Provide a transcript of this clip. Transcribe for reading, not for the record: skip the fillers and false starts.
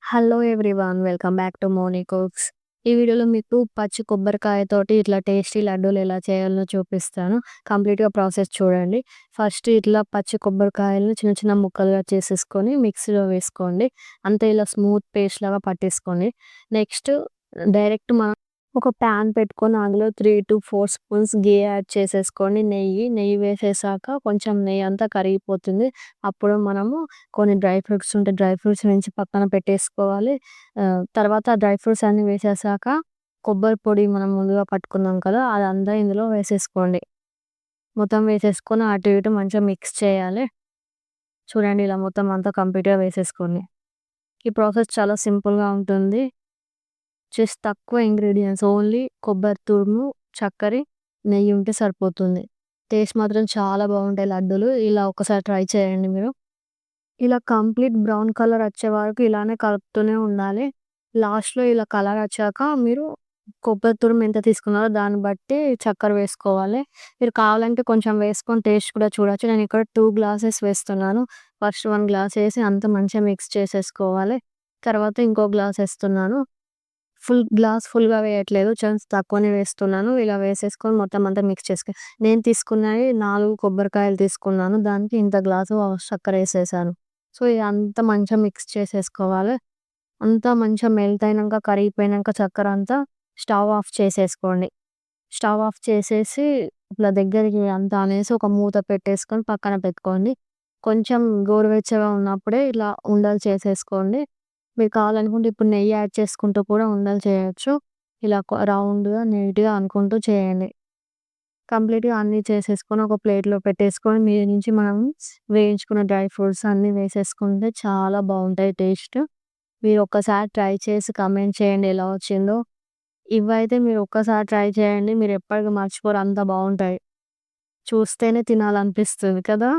Hello everyone. Welcome back to Moni cooks. ఈ వీడియోలో మీకు పచ్చి కొబ్బరికాయతోటి ఇట్లా టేస్టీ లడ్డూలు ఎలా చేయాలో చూపిస్తాను. కంప్లీట్‌గా ప్రాసెస్ చూడండి. ఫస్ట్ ఇట్లా పచ్చి కొబ్బరికాయలని చిన్న చిన్న ముక్కలుగా చేసేసుకొని మిక్సీలో వేసుకోండి. అంతే ఇలా స్మూత్ పేస్ట్ లాగా పట్టేసుకోండి. నెక్స్ట్ డైరెక్ట్ మనం ఒక ప్యాన్ పెట్టుకొని అందులో 3-4 స్పూన్స్ ఘీ యాడ్ చేసేసుకోండి. నెయ్యి వేసేసాక కొంచెం నెయ్యి అంతా కరిగిపోతుంది. అప్పుడు మనము కొన్ని డ్రై ఫ్రూట్స్ ఉంటే డ్రై ఫ్రూట్స్ వేయించి పక్కన పెట్టేసుకోవాలి. తర్వాత డ్రై ఫ్రూట్స్ అన్నీ వేసేసాక కొబ్బరి పొడి మనం ముందుగా పట్టుకున్నాం కదా! అదంతా ఇందులో వేసేసుకోండి. మొత్తం వేసేసుకొని అటు ఇటు మంచిగా మిక్స్ చేయాలి. చూడండి ఇలా మొత్తం అంతా కంప్లీట్‌గా వేసేసుకోండి. ఈ ప్రాసెస్ చాలా సింపుల్‌గా ఉంటుంది. జస్ట్ తక్కువ ఇంగ్రీడియెంట్స్ ఓన్లీ కొబ్బరి తురుము, చక్కెర, నెయ్యి ఉంటే సరిపోతుంది. టేస్ట్ మాత్రం చాలా బాగుంటాయి లడ్డూలు. ఇలా ఒకసారి ట్రై చేయండి మీరు. ఇలా కంప్లీట్ బ్రౌన్ కలర్ వచ్చే వరకు ఇలానే కలుపుతూనే ఉండాలి. లాస్ట్‌లో ఇలా కలర్ వచ్చాక మీరు కొబ్బరి తురుము ఎంత తీసుకున్నారో దాన్ని బట్టి చక్కెర వేసుకోవాలి. మీరు కావాలంటే కొంచెం వేసుకొని టేస్ట్ కూడా చూడొచ్చు. నేను ఇక్కడ 2 గ్లాసెస్ వేస్తున్నాను. ఫస్ట్ 1 గ్లాస్ ఏసి అంతా మంచిగా మిక్స్ చేసేసుకోవాలి. తర్వాత ఇంకో గ్లాస్ ఏస్తున్నాను. గ్లాస్ ఫుల్‌గా వేయట్లేదు. తక్కువనే వేస్తున్నాను. ఇలా వేసేసుకొని మొత్తం అంతా మిక్స్ నేను తీసుకున్నవి 4 కొబ్బరికాయలు తీసుకున్నాను. దానికి ఇంత గ్లాసు చక్కెరేసేసాను. సో, ఇదంతా మంచిగా మిక్స్ చేసేసుకోవాలి. అంతా మంచిగా మెల్ట్ అయినంక, కరిగిపోయినంక చక్కెర అంతా స్టవ్ ఆఫ్ చేసేసుకోండి. స్టవ్ ఆఫ్ చేసేసి ఇట్లా దగ్గరికి అంతా అనేసి ఒక మూత పెట్టేసుకొని పక్కన పెట్టుకోండి. కొంచెం గోరువెచ్చగా ఉన్నప్పుడే ఇలా ఉండలు చేసేసుకోండి. మీరు కావాలనుకుంటే ఇప్పుడు నెయ్యి యాడ్ చేసుకుంటూ కూడా ఉండలు చేయొచ్చు. ఇలా రౌండ్‌గా, నీట్‌గా అనుకుంటూ చేయండి. కంప్లీట్‌గా అన్నీ చేసేసుకొని ఒక ప్లేట్‌లో పెట్టేసుకొని మీద నుంచి మనం వేయించుకున్న డ్రై ఫ్రూట్స్ అన్నీ వేసేసుకుంటే చాలా బావుంటాయి టేస్ట్. మీరు ఒక్కసారి ట్రై చేసి కామెంట్ చేయండి ఎలా వచ్చిందో. ఇవైతే మీరు ఒక్కసారి ట్రై చేయండి. మీరు ఎప్పటికి మర్చిపోరు అంత బావుంటాయి. చూస్తేనే తినాలనిపిస్తుంది కదా!